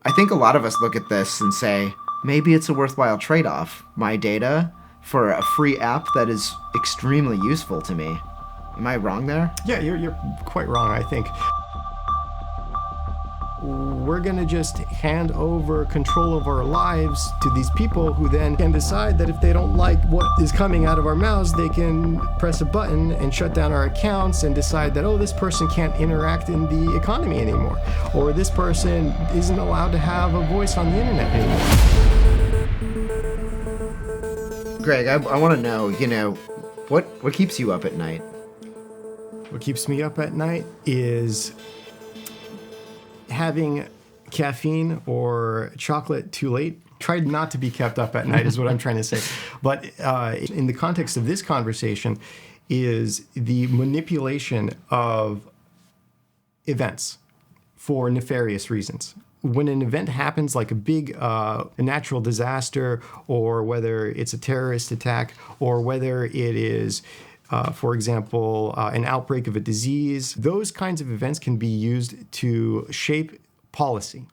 I think a lot of us look at this and say, maybe it's a worthwhile trade-off. My data for a free app that is extremely useful to me. Am I wrong there? Yeah, you're quite wrong, I think. We're going to just hand over control of our lives to these people who then can decide that if they don't like what is coming out of our mouths, they can press a button and shut down our accounts and decide that, oh, this person can't interact in the economy anymore, or this person isn't allowed to have a voice on the internet anymore. Greg, I want to know, what keeps you up at night? What keeps me up at night is having caffeine or chocolate too late. Tried not to be kept up at night is what I'm trying to say. But in the context of this conversation is the manipulation of events for nefarious reasons. When an event happens, like a big a natural disaster, or whether it's a terrorist attack, or whether it is for example, an outbreak of a disease, those kinds of events can be used to shape policy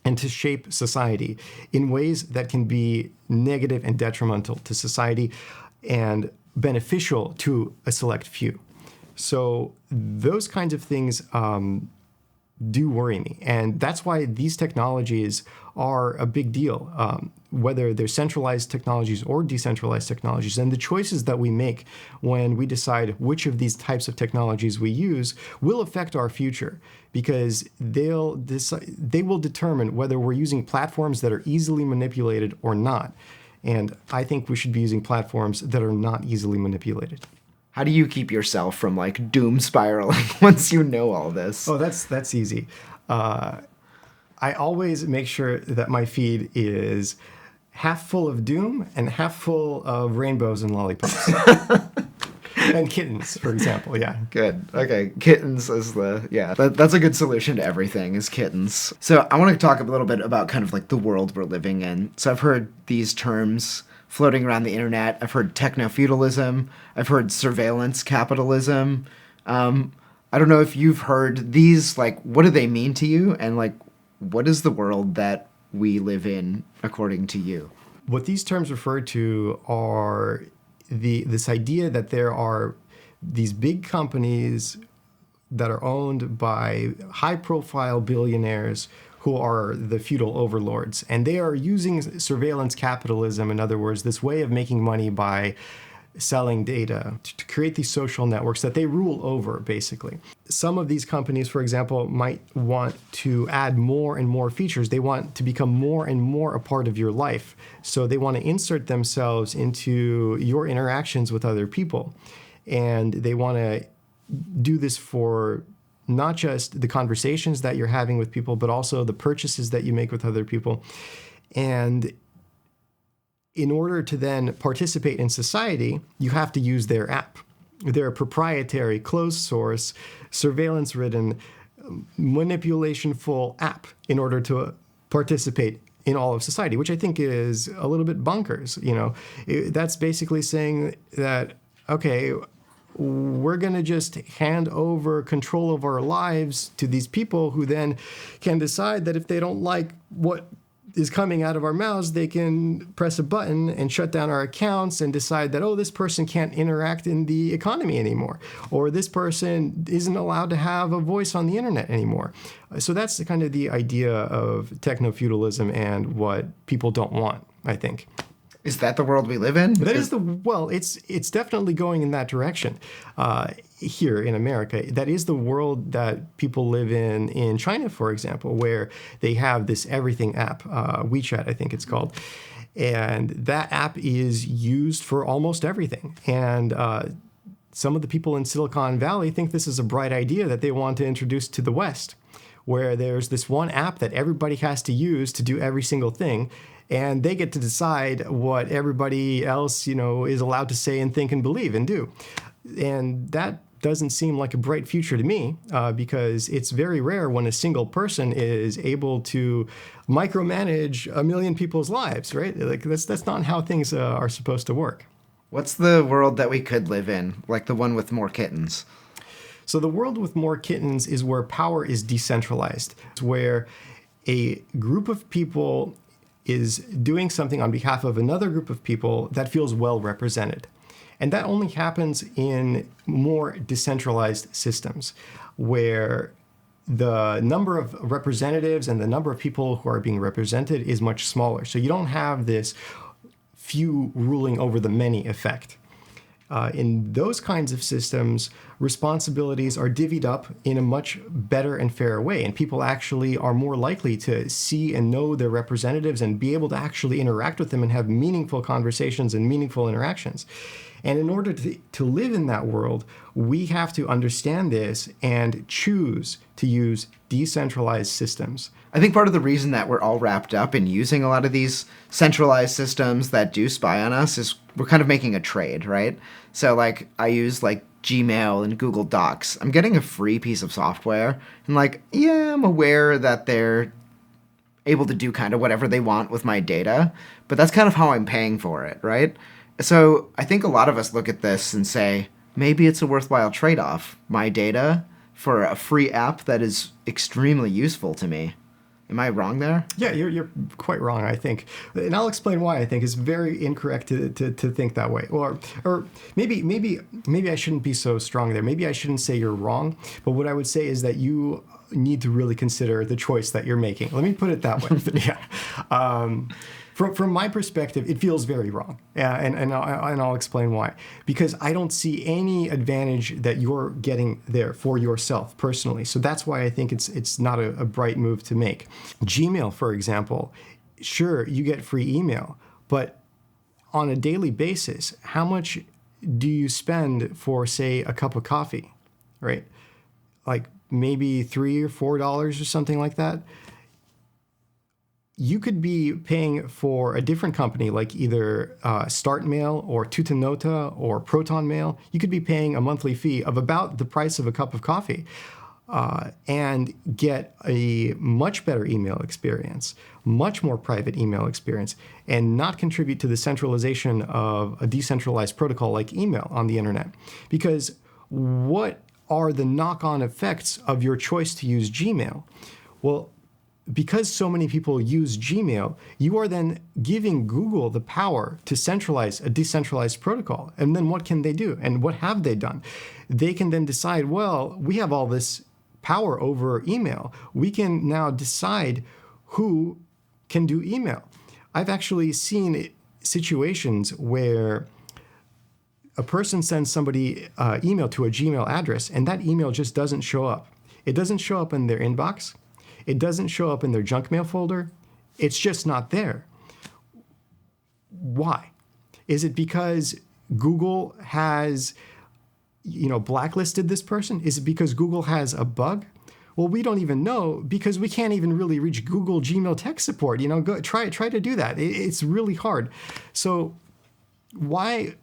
and to shape society in ways that can be negative and detrimental to society and beneficial to a select few. So those kinds of things do worry me. And that's why these technologies are a big deal, whether they're centralized technologies or decentralized technologies. And the choices that we make when we decide which of these types of technologies we use will affect our future, because they will determine whether we're using platforms that are easily manipulated or not. And I think we should be using platforms that are not easily manipulated. How do you keep yourself from doom spiraling once you know all this? Oh, that's easy. I always make sure that my feed is half full of doom and half full of rainbows and lollipops. And kittens, for example, yeah. Good. Okay, kittens is that's a good solution to everything, is kittens. So I want to talk a little bit about kind of the world we're living in. So I've heard these terms floating around the internet. I've heard technofeudalism. I've heard surveillance capitalism. I don't know if you've heard these, what do they mean to you? And what is the world that we live in according to you? What these terms refer to are this idea that there are these big companies that are owned by high-profile billionaires who are the feudal overlords. And they are using surveillance capitalism, in other words, this way of making money by selling data to create these social networks that they rule over, basically. Some of these companies, for example, might want to add more and more features. They want to become more and more a part of your life. So they want to insert themselves into your interactions with other people. And they want to do this for not just the conversations that you're having with people, but also the purchases that you make with other people. And in order to then participate in society, you have to use their app. They're a proprietary, closed source, surveillance-ridden, manipulation-full app in order to participate in all of society, which I think is a little bit bonkers. That's basically saying that, okay, we're going to just hand over control of our lives to these people who then can decide that if they don't like what is coming out of our mouths, they can press a button and shut down our accounts and decide that, oh, this person can't interact in the economy anymore, or this person isn't allowed to have a voice on the internet anymore. So that's kind of the idea of technofeudalism and what people don't want, I think. Is that the world we live in? It's definitely going in that direction here in America. That is the world that people live in China, for example, where they have this everything app, WeChat, I think it's called. And that app is used for almost everything. And some of the people in Silicon Valley think this is a bright idea that they want to introduce to the West, where there's this one app that everybody has to use to do every single thing. And they get to decide what everybody else, is allowed to say and think and believe and do. And that doesn't seem like a bright future to me, because it's very rare when a single person is able to micromanage a million people's lives, right? That's not how things are supposed to work. What's the world that we could live in, like the one with more kittens? So the world with more kittens is where power is decentralized. It's where a group of people is doing something on behalf of another group of people that feels well represented. And that only happens in more decentralized systems where the number of representatives and the number of people who are being represented is much smaller. So you don't have this few ruling over the many effect. In those kinds of systems, responsibilities are divvied up in a much better and fairer way, and people actually are more likely to see and know their representatives and be able to actually interact with them and have meaningful conversations and meaningful interactions. And in order to live in that world, we have to understand this and choose to use decentralized systems. I think part of the reason that we're all wrapped up in using a lot of these centralized systems that do spy on us is we're kind of making a trade, right? So like I use like Gmail and Google Docs. I'm getting a free piece of software and like, yeah, I'm aware that they're able to do kind of whatever they want with my data, but that's kind of how I'm paying for it, right? So I think a lot of us look at this and say, maybe it's a worthwhile trade-off, my data for a free app that is extremely useful to me. Am I wrong there? Yeah, you're quite wrong, I think. And I'll explain why I think it's very incorrect to think that way. Or maybe I shouldn't be so strong there. Maybe I shouldn't say you're wrong. But what I would say is that you need to really consider the choice that you're making. Let me put it that way. Yeah. From my perspective, it feels very wrong, and I'll explain why. Because I don't see any advantage that you're getting there for yourself personally. So that's why I think it's not a bright move to make. Gmail, for example, sure, you get free email, but on a daily basis, how much do you spend for, say, a cup of coffee, right? Like maybe $3 or $4 or something like that. You could be paying for a different company like either StartMail or Tutanota or ProtonMail. You could be paying a monthly fee of about the price of a cup of coffee and get a much better email experience, much more private email experience, and not contribute to the centralization of a decentralized protocol like email on the internet. Because what are the knock-on effects of your choice to use Gmail? Well, because so many people use Gmail, you are then giving Google the power to centralize a decentralized protocol. And then what can they do? And what have they done? They can then decide, well, we have all this power over email. We can now decide who can do email. I've actually seen situations where a person sends somebody email to a Gmail address, and that email just doesn't show up. It doesn't show up in their inbox. It doesn't show up in their junk mail folder. It's just not there. Why? Is it because Google has, blacklisted this person? Is it because Google has a bug? Well, we don't even know because we can't even really reach Google Gmail tech support. Go try to do that. It's really hard. So why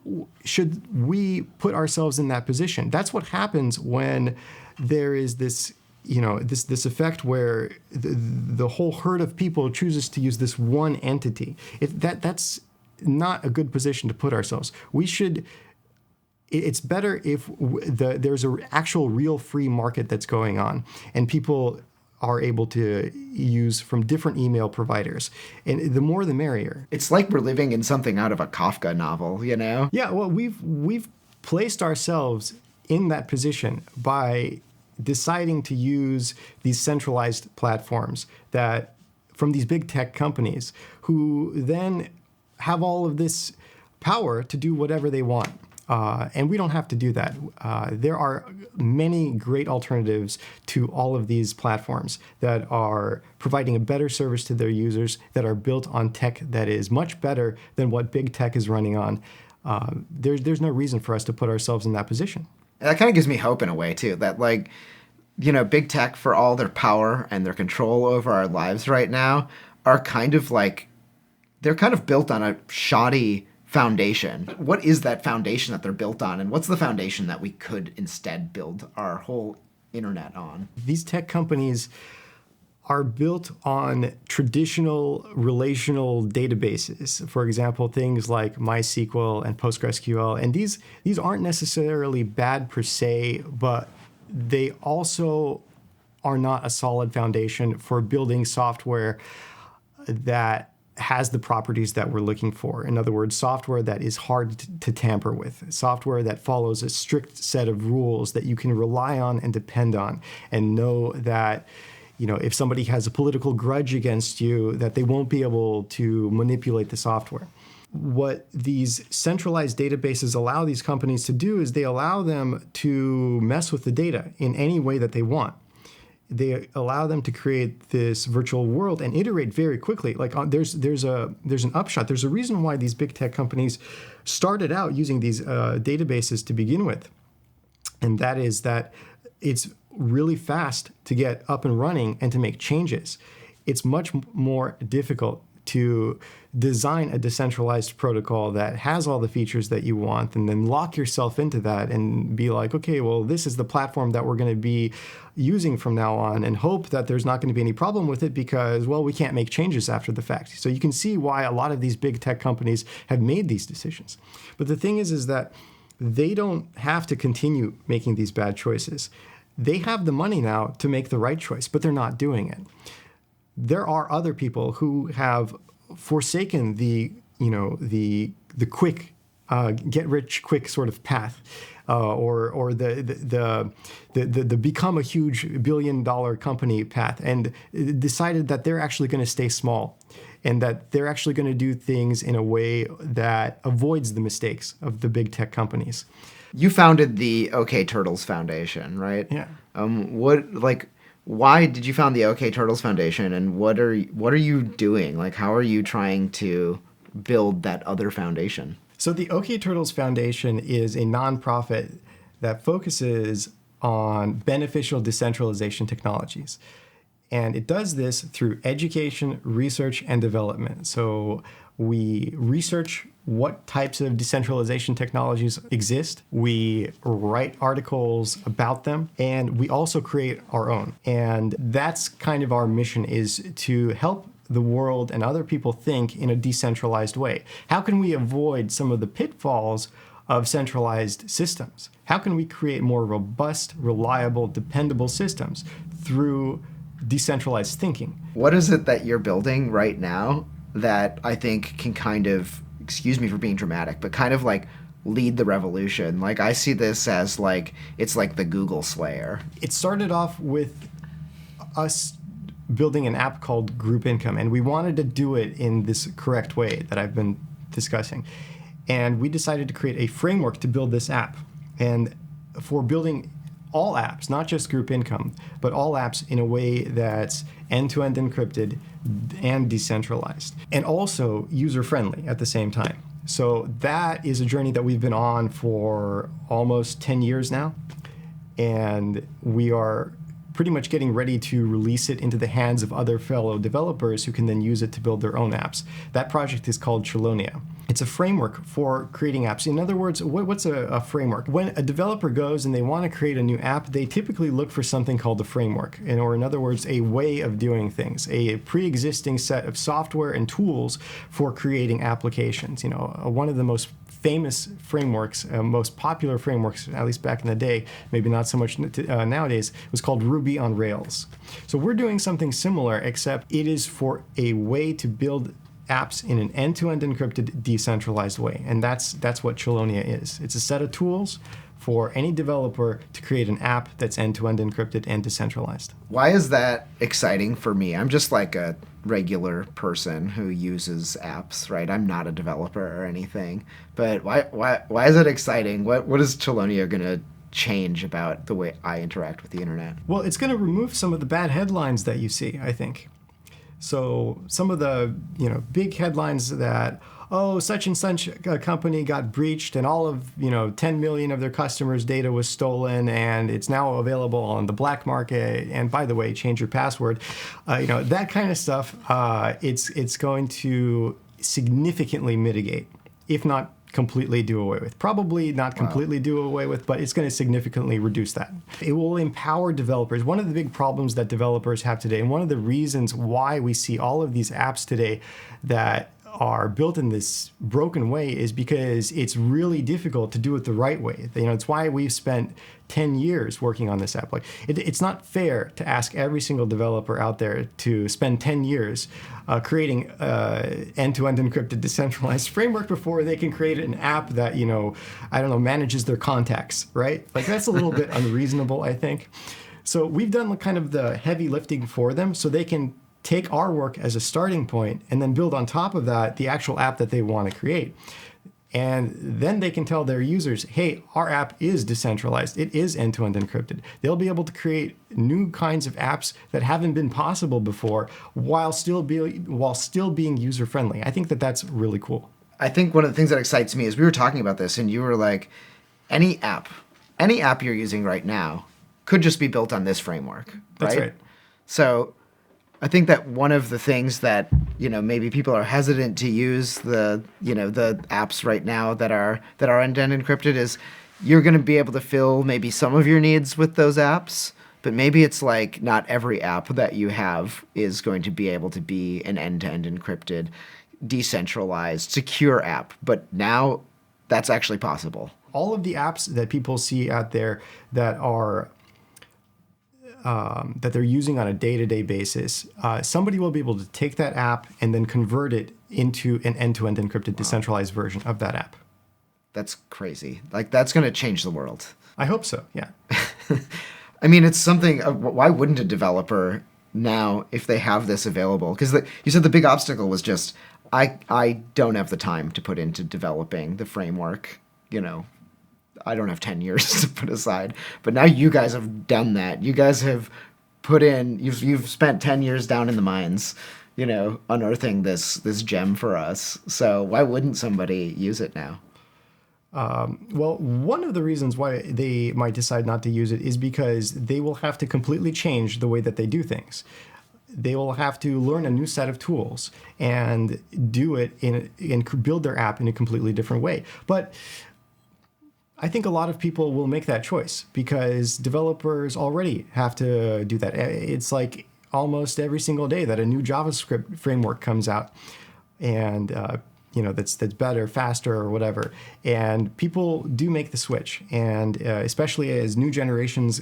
should we put ourselves in that position? That's what happens when there is this this effect where the whole herd of people chooses to use this one entity. That's not a good position to put ourselves. It's better if there's an actual real free market that's going on and people are able to use from different email providers. And the more the merrier. It's like we're living in something out of a Kafka novel, Yeah, well, we've placed ourselves in that position by deciding to use these centralized platforms that from these big tech companies who then have all of this power to do whatever they want. And we don't have to do that. There are many great alternatives to all of these platforms that are providing a better service to their users, that are built on tech that is much better than what big tech is running on. There's no reason for us to put ourselves in that position. That kind of gives me hope in a way, too, that, big tech, for all their power and their control over our lives right now, are they're kind of built on a shoddy foundation. What is that foundation that they're built on, and what's the foundation that we could instead build our whole internet on? These tech companies are built on traditional relational databases. For example, things like MySQL and PostgreSQL. And these aren't necessarily bad per se, but they also are not a solid foundation for building software that has the properties that we're looking for. In other words, software that is hard to tamper with, software that follows a strict set of rules that you can rely on and depend on, and know that, if somebody has a political grudge against you, that they won't be able to manipulate the software. What these centralized databases allow these companies to do is they allow them to mess with the data in any way that they want. They allow them to create this virtual world and iterate very quickly. Like there's an upshot. There's a reason why these big tech companies started out using these databases to begin with, and that is that it's really fast to get up and running and to make changes. It's much more difficult to design a decentralized protocol that has all the features that you want and then lock yourself into that and be like, okay, well, this is the platform that we're going to be using from now on, and hope that there's not going to be any problem with it because, well, we can't make changes after the fact. So you can see why a lot of these big tech companies have made these decisions. But the thing is that they don't have to continue making these bad choices. They have the money now to make the right choice, but they're not doing it. There are other people who have forsaken the quick get rich quick sort of path, or the become a huge $1 billion company path, and decided that they're actually going to stay small, and that they're actually going to do things in a way that avoids the mistakes of the big tech companies. You founded the OK Turtles Foundation, right? Yeah. Why did you found the OK Turtles Foundation, and what are you doing? Like, how are you trying to build that other foundation? So the OK Turtles Foundation is a nonprofit that focuses on beneficial decentralization technologies. And it does this through education, research, and development. So we research what types of decentralization technologies exist. We write articles about them, and we also create our own. And that's kind of our mission, is to help the world and other people think in a decentralized way. How can we avoid some of the pitfalls of centralized systems? How can we create more robust, reliable, dependable systems through decentralized thinking? What is it that you're building right now that I think can kind of, excuse me for being dramatic, but kind of like lead the revolution? Like, I see this as like, it's like the Google Slayer. It started off with us building an app called Group Income, and we wanted to do it in this correct way that I've been discussing. And we decided to create a framework to build this app. And for building all apps, not just Group Income, but all apps in a way that's end-to-end encrypted and decentralized, and also user-friendly at the same time. So that is a journey that we've been on for almost 10 years now, and we are pretty much getting ready to release it into the hands of other fellow developers who can then use it to build their own apps. That project is called Chelonia. It's a framework for creating apps. In other words, what's a framework? When a developer goes and they want to create a new app, they typically look for something called a framework, or in other words, a way of doing things, a pre-existing set of software and tools for creating applications. One of the most famous frameworks, most popular frameworks, at least back in the day, maybe not so much nowadays, was called Ruby on Rails. So we're doing something similar, except it is for a way to build apps in an end-to-end encrypted, decentralized way. And that's what Chelonia is. It's a set of tools for any developer to create an app that's end-to-end encrypted and decentralized. Why is that exciting for me? I'm just like a regular person who uses apps, right? I'm not a developer or anything. But why is it exciting? What is Chelonia going to change about the way I interact with the internet? Well, it's going to remove some of the bad headlines that you see, I think. So some of the big headlines that, oh, such and such a company got breached and all of 10 million of their customers' data was stolen and it's now available on the black market. And by the way, change your password. That kind of stuff. It's going to significantly mitigate, if not completely do away with. Probably not completely do away with, but it's going to significantly reduce that. It will empower developers. One of the big problems that developers have today, and one of the reasons why we see all of these apps today that are built in this broken way is because it's really difficult to do it the right way. It's why we've spent 10 years working on this app. Like, it's not fair to ask every single developer out there to spend 10 years creating end-to-end encrypted decentralized framework before they can create an app that, manages their contacts, right? Like, that's a little bit unreasonable, I think. So we've done kind of the heavy lifting for them so they can take our work as a starting point and then build on top of that the actual app that they want to create. And then they can tell their users, hey, our app is decentralized. It is end-to-end encrypted. They'll be able to create new kinds of apps that haven't been possible before while still being user-friendly. I think that that's really cool. I think one of the things that excites me is we were talking about this and you were like, any app you're using right now could just be built on this framework, right? That's right. So I think that one of the things that, maybe people are hesitant to use the apps right now that are end-to-end encrypted is you're going to be able to fill maybe some of your needs with those apps, but maybe it's like not every app that you have is going to be able to be an end-to-end encrypted, decentralized, secure app. But now that's actually possible. All of the apps that people see out there that are that they're using on a day-to-day basis, somebody will be able to take that app and then convert it into an end-to-end encrypted decentralized version of that app. That's crazy. Like, that's going to change the world. I hope so, yeah. I mean, it's something, why wouldn't a developer now, if they have this available? Because you said the big obstacle was just, I don't have the time to put into developing the framework, I don't have 10 years to put aside, but now you guys have done that. You guys have put in, you've spent 10 years down in the mines, unearthing this gem for us. So why wouldn't somebody use it now? Well, one of the reasons why they might decide not to use it is because they will have to completely change the way that they do things. They will have to learn a new set of tools and do it and build their app in a completely different way. But I think a lot of people will make that choice because developers already have to do that. It's like almost every single day that a new JavaScript framework comes out, and that's better, faster, or whatever. And people do make the switch, and especially as new generations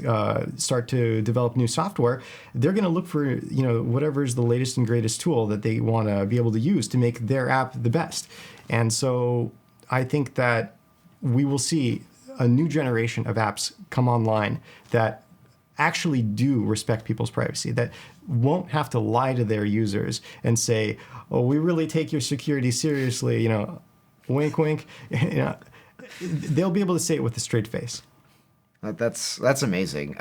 start to develop new software, they're going to look for whatever is the latest and greatest tool that they want to be able to use to make their app the best. And so I think that we will see a new generation of apps come online that actually do respect people's privacy, that won't have to lie to their users and say, oh, we really take your security seriously, wink, wink. They'll be able to say it with a straight face. That's amazing.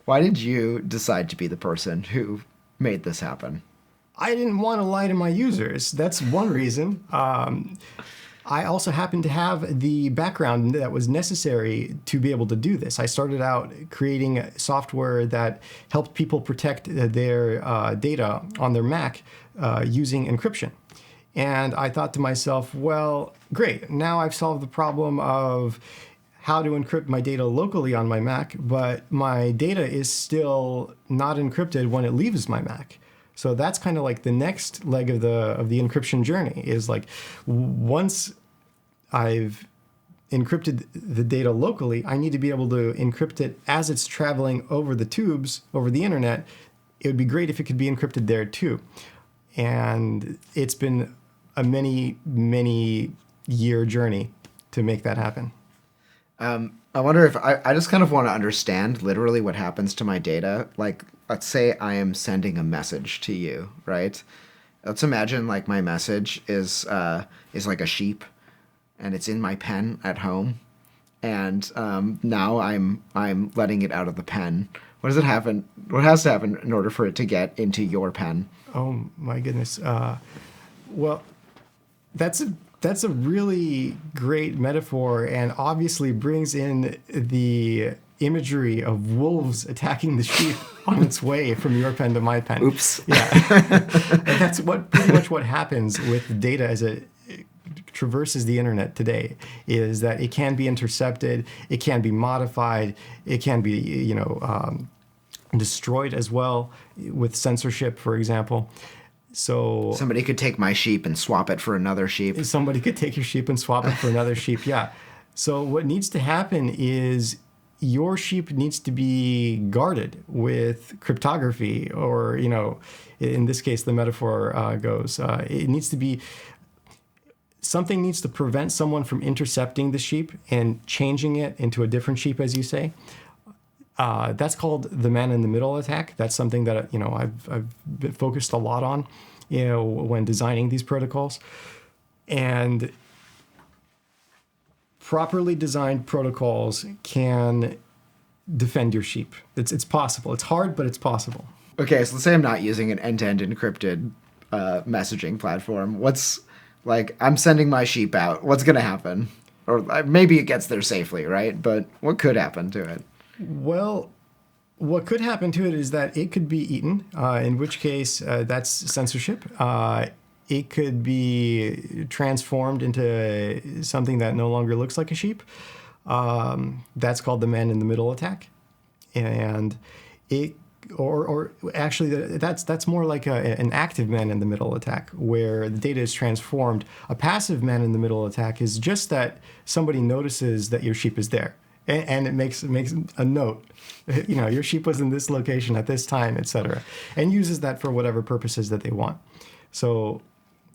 Why did you decide to be the person who made this happen? I didn't want to lie to my users. That's one reason. I also happen to have the background that was necessary to be able to do this. I started out creating software that helped people protect their data on their Mac using encryption. And I thought to myself, well, great. Now I've solved the problem of how to encrypt my data locally on my Mac, but my data is still not encrypted when it leaves my Mac. So that's kind of like the next leg of the encryption journey is like once I've encrypted the data locally, I need to be able to encrypt it as it's traveling over the tubes, over the internet. It would be great if it could be encrypted there too. And it's been a many year journey to make that happen. I wonder if I just kind of want to understand literally what happens to my data. Like, let's say I am sending a message to you, right? Let's imagine like my message is like a sheep, and it's in my pen at home, and now I'm letting it out of the pen. What does it happen? What has to happen in order for it to get into your pen? Oh my goodness. Well, that's a really great metaphor, and obviously brings in the imagery of wolves attacking the sheep on its way from your pen to my pen. Oops. Yeah. And that's pretty much what happens with data as it traverses the internet today, is that it can be intercepted, it can be modified, it can be, destroyed as well with censorship, for example. So somebody could take my sheep and swap it for another sheep. Somebody could take your sheep and swap it for another sheep. Yeah. So what needs to happen is your sheep needs to be guarded with cryptography, or, in this case, the metaphor goes, it needs to be, something needs to prevent someone from intercepting the sheep and changing it into a different sheep, as you say. That's called the man-in-the-middle attack. That's something that I've been focused a lot on, when designing these protocols. And properly designed protocols can defend your sheep. It's possible. It's hard, but it's possible. Okay, so let's say I'm not using an end-to-end encrypted messaging platform. I'm sending my sheep out. What's going to happen? Or maybe it gets there safely, right? But what could happen to it? Well, what could happen to it is that it could be eaten, in which case that's censorship. It could be transformed into something that no longer looks like a sheep. That's called the man-in-the-middle attack. And that's more like an active man-in-the-middle attack, where the data is transformed. A passive man-in-the-middle attack is just that somebody notices that your sheep is there. And it makes a note, your sheep was in this location at this time, etc., and uses that for whatever purposes that they want. So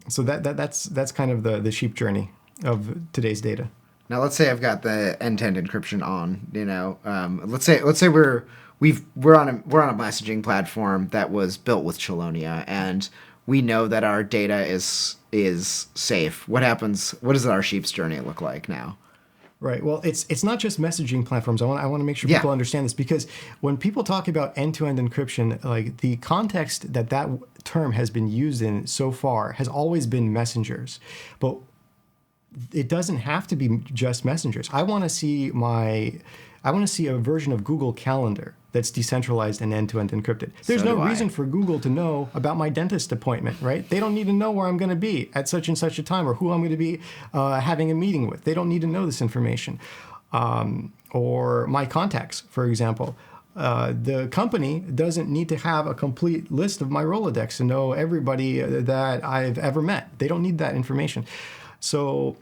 that's kind of the sheep journey of today's data. Now, let's say I've got the end-to-end encryption on. Let's say we're on a messaging platform that was built with Chelonia, and we know that our data is safe. What happens? What does our sheep's journey look like now? Right. Well, it's not just messaging platforms. I want to make sure people understand this, because when people talk about end-to-end encryption, like the context that term has been used in so far has always been messengers, but it doesn't have to be just messengers. I want to see a version of Google Calendar that's decentralized and end-to-end encrypted. There's no reason for Google to know about my dentist appointment, right? They don't need to know where I'm going to be at such and such a time, or who I'm going to be having a meeting with. They don't need to know this information. Or my contacts, for example. The company doesn't need to have a complete list of my Rolodex to know everybody that I've ever met. They don't need that information. So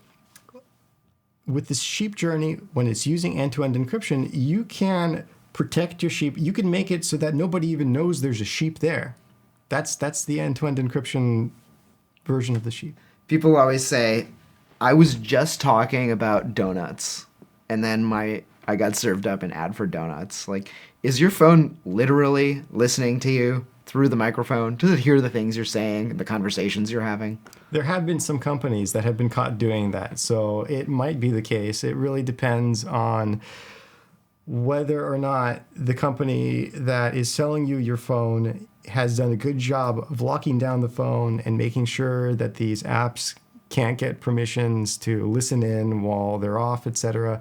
with this sheep journey, when it's using end-to-end encryption, you can protect your sheep. You can make it so that nobody even knows there's a sheep there. That's the end-to-end encryption version of the sheep. People always say, I was just talking about donuts, and then I got served up an ad for donuts. Like, is your phone literally listening to you through the microphone? Does it hear the things you're saying, the conversations you're having? There have been some companies that have been caught doing that, so it might be the case. It really depends on whether or not the company that is selling you your phone has done a good job of locking down the phone and making sure that these apps can't get permissions to listen in while they're off, etc.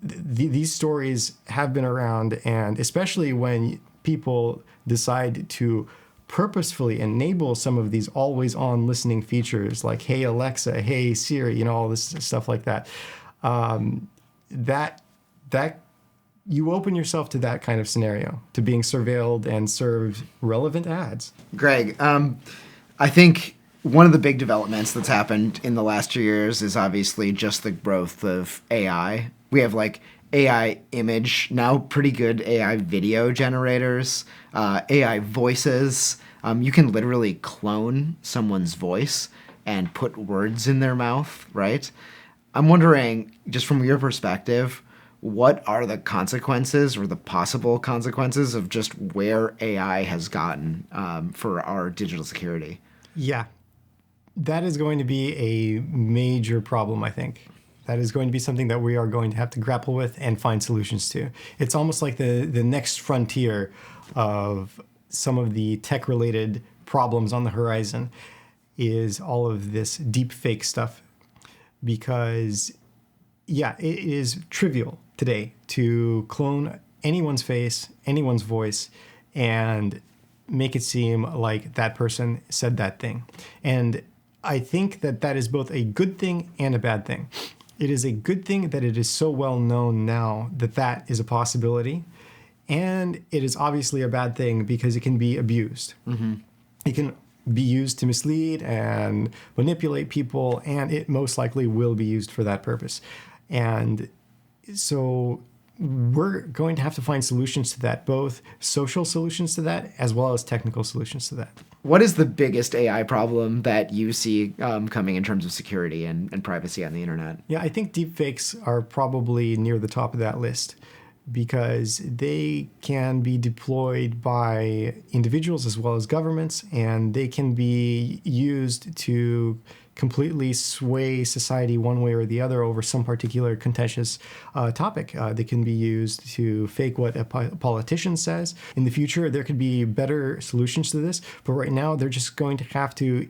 These stories have been around, and especially when people decide to purposefully enable some of these always-on listening features, like Hey Alexa, Hey Siri, all this stuff like that. That you open yourself to that kind of scenario, to being surveilled and served relevant ads. Greg, I think one of the big developments that's happened in the last 2 years is obviously just the growth of AI. We have AI image, now pretty good AI video generators, AI voices. You can literally clone someone's voice and put words in their mouth, right? I'm wondering, just from your perspective, what are the consequences or the possible consequences of just where AI has gotten for our digital security? Yeah, that is going to be a major problem, I think. That is going to be something that we are going to have to grapple with and find solutions to. It's almost like the next frontier of some of the tech-related problems on the horizon is all of this deepfake stuff. Because, it is trivial today to clone anyone's face, anyone's voice, and make it seem like that person said that thing. And I think that is both a good thing and a bad thing. It is a good thing that it is so well known now that is a possibility. And it is obviously a bad thing because it can be abused. Mm-hmm. It can be used to mislead and manipulate people, and it most likely will be used for that purpose. And so we're going to have to find solutions to that, both social solutions to that as well as technical solutions to that. What is the biggest AI problem that you see coming in terms of security and privacy on the internet? Yeah, I think deepfakes are probably near the top of that list because they can be deployed by individuals as well as governments, and they can be used to completely sway society one way or the other over some particular contentious topic. They can be used to fake what a politician says. In the future, there could be better solutions to this, but right now they're just going to have to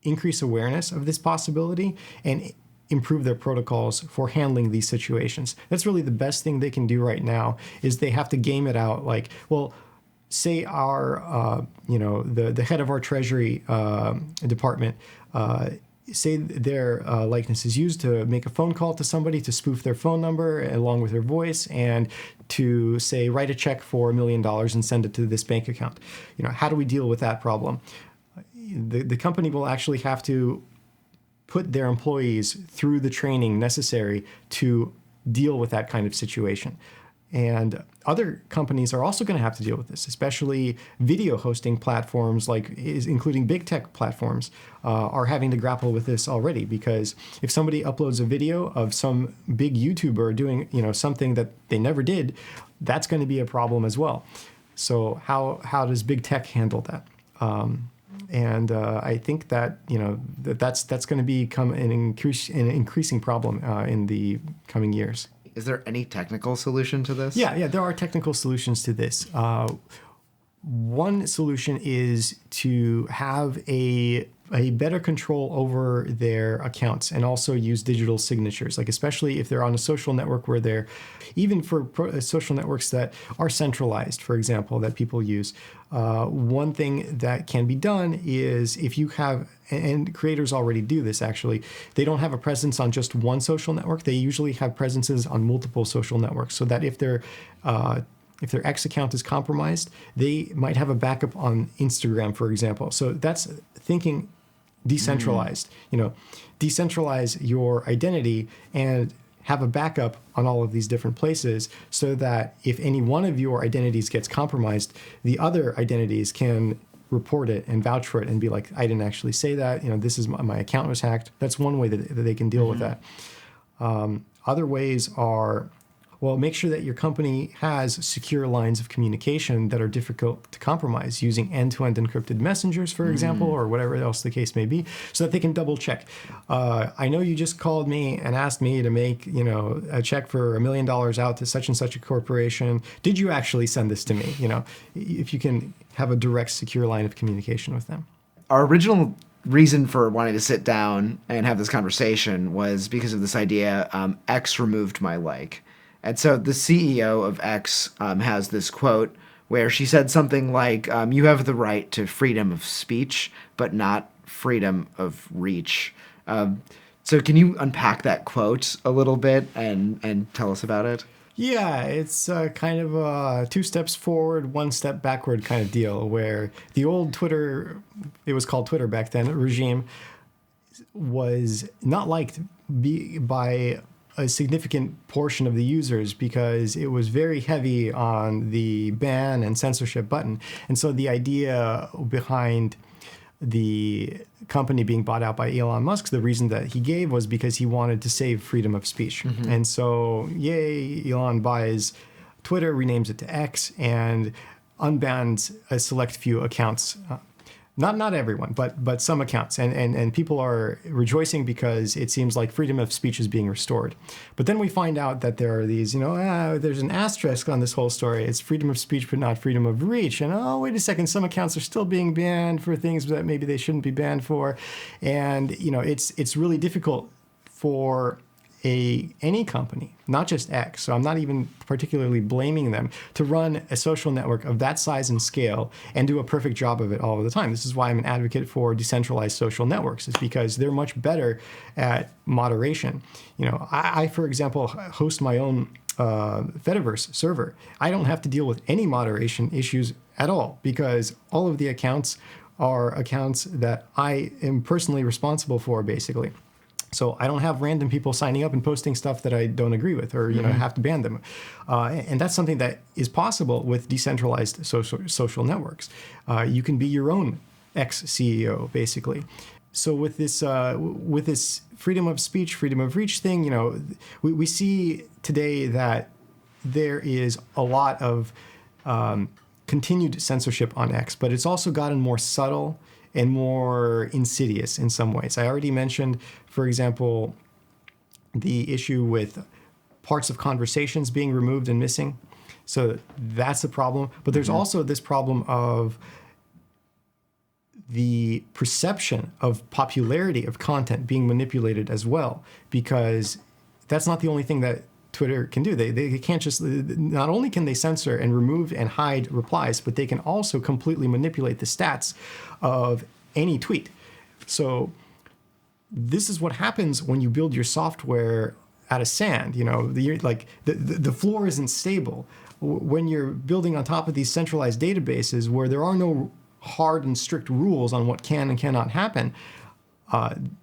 increase awareness of this possibility and improve their protocols for handling these situations. That's really the best thing they can do right now, is they have to game it out like, well, say our, the head of our Treasury department, say their likeness is used to make a phone call to somebody to spoof their phone number along with their voice and to say, write a check for $1 million and send it to this bank account. How do we deal with that problem? The company will actually have to put their employees through the training necessary to deal with that kind of situation. And other companies are also going to have to deal with this, especially video hosting platforms including big tech platforms are having to grapple with this already, because if somebody uploads a video of some big YouTuber doing something that they never did, that's going to be a problem as well. So how does big tech handle that? And I think that that's going to become an increasing problem in the coming years. Is there any technical solution to this? Yeah, there are technical solutions to this. One solution is to have a better control over their accounts and also use digital signatures, like especially if they're on a social network where they're, even for social networks that are centralized, for example, that people use. One thing that can be done is if you have, and creators already do this actually, they don't have a presence on just one social network. They usually have presences on multiple social networks, so that if their X account is compromised, they might have a backup on Instagram, for example. So that's thinking decentralized. Decentralize your identity and have a backup on all of these different places, so that if any one of your identities gets compromised, the other identities can report it and vouch for it and be like, I didn't actually say that. This is my account was hacked. That's one way that they can deal with that. Other ways are, well, make sure that your company has secure lines of communication that are difficult to compromise, using end-to-end encrypted messengers, for example, or whatever else the case may be, so that they can double check. I know you just called me and asked me to make, a check for $1 million out to such and such a corporation. Did you actually send this to me? If you can have a direct, secure line of communication with them. Our original reason for wanting to sit down and have this conversation was because of this idea, X removed my like. And so the CEO of X has this quote where she said something like, you have the right to freedom of speech, but not freedom of reach. So can you unpack that quote a little bit and tell us about it? Yeah, it's kind of a 2 steps forward, 1 step backward kind of deal, where the old Twitter, it was called Twitter back then, regime, was not liked by a significant portion of the users because it was very heavy on the ban and censorship button. And so the idea behind the company being bought out by Elon Musk, the reason that he gave was because he wanted to save freedom of speech. And so, yay, Elon buys Twitter, renames it to X, and unbans a select few accounts. Not everyone, but some accounts. And people are rejoicing because it seems like freedom of speech is being restored. But then we find out that there are these, there's an asterisk on this whole story. It's freedom of speech, but not freedom of reach. And oh, wait a second, some accounts are still being banned for things that maybe they shouldn't be banned for. And, it's really difficult for any company, not just X, so I'm not even particularly blaming them, to run a social network of that size and scale and do a perfect job of it all of the time. This is why I'm an advocate for decentralized social networks, is because they're much better at moderation. I for example, host my own Fediverse server. I don't have to deal with any moderation issues at all because all of the accounts are accounts that I am personally responsible for, basically. So I don't have random people signing up and posting stuff that I don't agree with, or have to ban them. And that's something that is possible with decentralized social networks. You can be your own ex-CEO, basically. So with this freedom of speech, freedom of reach thing, we see today that there is a lot of continued censorship on X, but it's also gotten more subtle and more insidious in some ways. I already mentioned, for example, the issue with parts of conversations being removed and missing. So that's a problem. But there's also this problem of the perception of popularity of content being manipulated as well, because that's not the only thing that Twitter can do. They can't just, not only can they censor and remove and hide replies, but they can also completely manipulate the stats of any tweet. So this is what happens when you build your software out of sand. The floor isn't stable. When you're building on top of these centralized databases where there are no hard and strict rules on what can and cannot happen,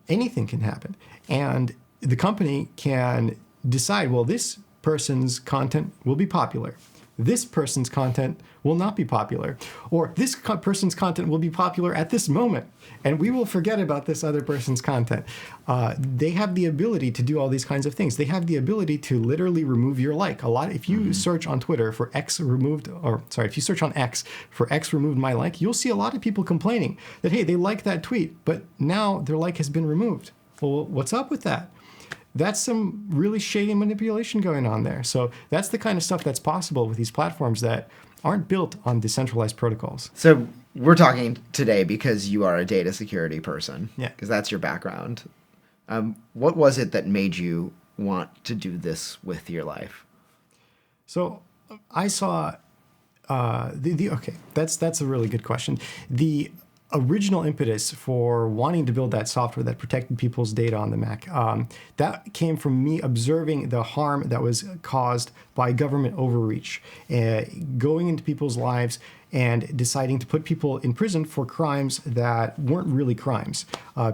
anything can happen. And the company can decide, well, this person's content will be popular. This person's content will not be popular. Or this person's content will be popular at this moment, and we will forget about this other person's content. They have the ability to do all these kinds of things. They have the ability to literally remove your like. If you search on Twitter for if you search on X for X removed my like, you'll see a lot of people complaining that, hey, they like that tweet, but now their like has been removed. Well, what's up with that? That's some really shady manipulation going on there. So that's the kind of stuff that's possible with these platforms that aren't built on decentralized protocols. So we're talking today because you are a data security person. Yeah. Because that's your background. What was it that made you want to do this with your life? So I saw okay, that's a really good question. The original impetus for wanting to build that software that protected people's data on the Mac, that came from me observing the harm that was caused by government overreach, going into people's lives and deciding to put people in prison for crimes that weren't really crimes.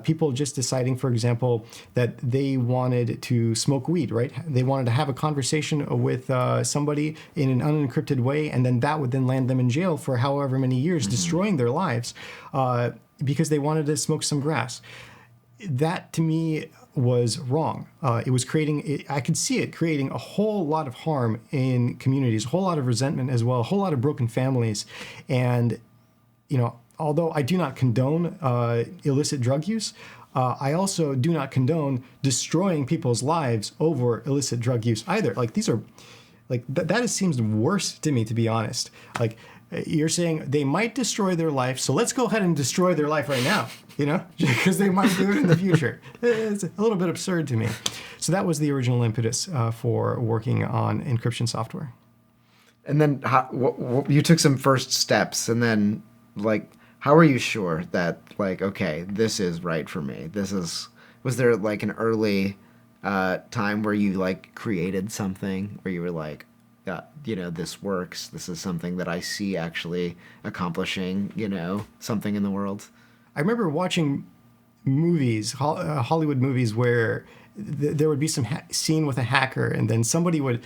People just deciding, for example, that they wanted to smoke weed, right? They wanted to have a conversation with somebody in an unencrypted way, and then that would then land them in jail for however many years, destroying their lives because they wanted to smoke some grass. That, to me, was wrong. It was I could see it creating a whole lot of harm in communities, a whole lot of resentment as well, a whole lot of broken families. And, although I do not condone illicit drug use, I also do not condone destroying people's lives over illicit drug use either. That seems worse to me, to be honest. You're saying they might destroy their life, so let's go ahead and destroy their life right now, because they might do it in the future. It's a little bit absurd to me. So that was the original impetus for working on encryption software. And then you took some first steps, and then, how are you sure that, okay, this is right for me? Was there, an early time where you, created something where you were like, this works. This is something that I see actually accomplishing, something in the world? I remember watching movies, Hollywood movies, where there would be some scene with a hacker, and then somebody would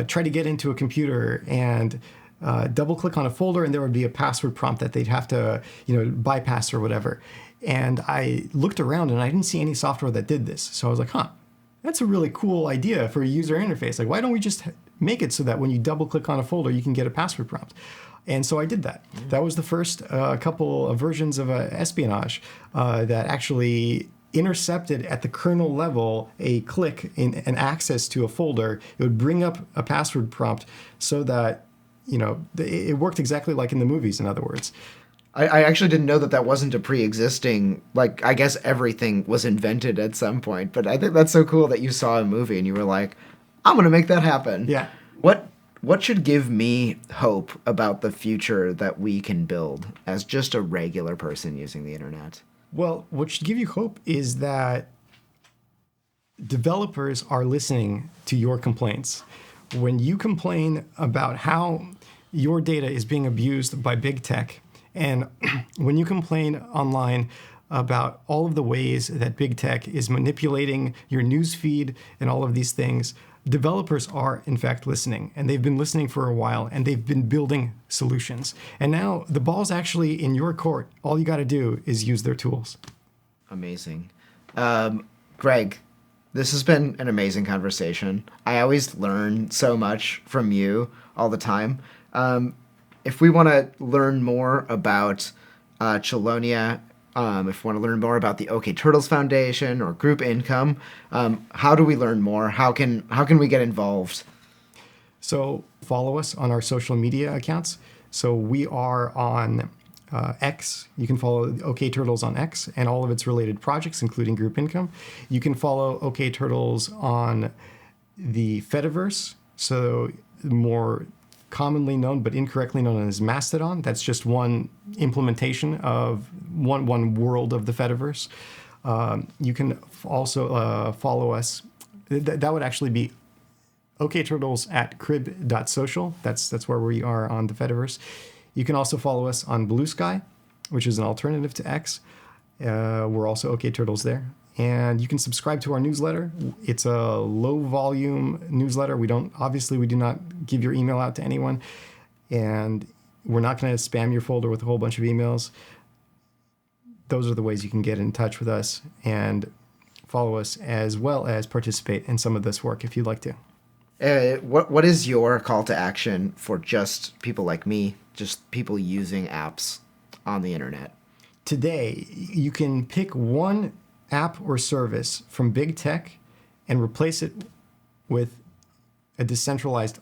try to get into a computer and double click on a folder, and there would be a password prompt that they'd have to, bypass or whatever. And I looked around and I didn't see any software that did this. So I was like, that's a really cool idea for a user interface. Why don't we just make it so that when you double click on a folder, you can get a password prompt? And so I did that. That was the first couple of versions of espionage that actually intercepted at the kernel level a click in an access to a folder. It would bring up a password prompt so that, it worked exactly like in the movies, in other words. I actually didn't know that wasn't a pre-existing, I guess everything was invented at some point, but I think that's so cool that you saw a movie and you were like, I'm going to make that happen. Yeah. What should give me hope about the future that we can build as just a regular person using the internet? Well, what should give you hope is that developers are listening to your complaints. When you complain about how your data is being abused by big tech, And when you complain online about all of the ways that big tech is manipulating your news feed and all of these things, developers are in fact listening, and they've been listening for a while, and they've been building solutions. And now the ball's actually in your court. All you got to do is use their tools. Amazing. Greg, this has been an amazing conversation. I always learn so much from you all the time. If we want to learn more about Chelonia, if we want to learn more about the OK Turtles Foundation or Group Income, how do we learn more? How can we get involved? So follow us on our social media accounts. So we are on X. You can follow OK Turtles on X and all of its related projects, including Group Income. You can follow OK Turtles on the Fediverse, so more commonly known but incorrectly known as Mastodon. That's just one implementation of one world of the Fediverse. You can also follow us. That would actually be okturtles at crib.social. That's where we are on the Fediverse. You can also follow us on Blue Sky, which is an alternative to X. We're also OK Turtles there. And you can subscribe to our newsletter. It's a low volume newsletter. We do not give your email out to anyone. And we're not going to spam your folder with a whole bunch of emails. Those are the ways you can get in touch with us and follow us, as well as participate in some of this work if you'd like to. What is your call to action for just people like me, just people using apps on the internet? Today, you can pick one app or service from big tech and replace it with a decentralized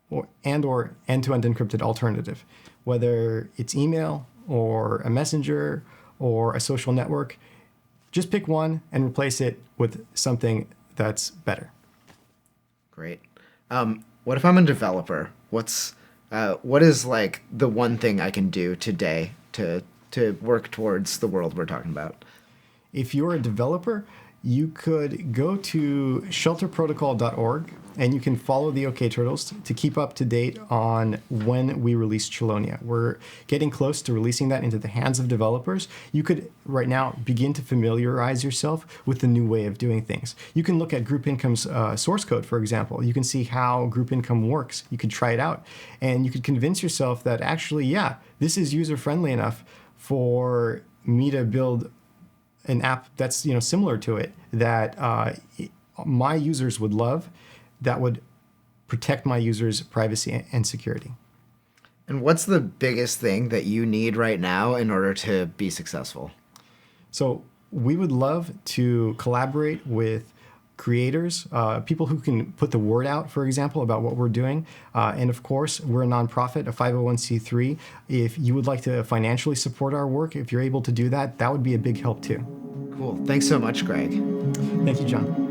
or end-to-end encrypted alternative, whether it's email or a messenger or a social network. Just pick one and replace it with something that's better. Great. What if I'm a developer? What is like the one thing I can do today to work towards the world we're talking about? If you're a developer, you could go to shelterprotocol.org and you can follow the OK Turtles to keep up to date on when we release Chelonia. We're getting close to releasing that into the hands of developers. You could right now begin to familiarize yourself with the new way of doing things. You can look at Group Income's source code, for example. You can see how Group Income works. You could try it out, and you could convince yourself that actually, yeah, this is user-friendly enough for me to build an app that's similar to it that my users would love, that would protect my users' privacy and security. And what's the biggest thing that you need right now in order to be successful? So we would love to collaborate with creators, people who can put the word out, for example, about what we're doing. And of course, we're a nonprofit, a 501c3. If you would like to financially support our work, if you're able to do that, that would be a big help too. Cool. Thanks so much, Greg. Thank you, John.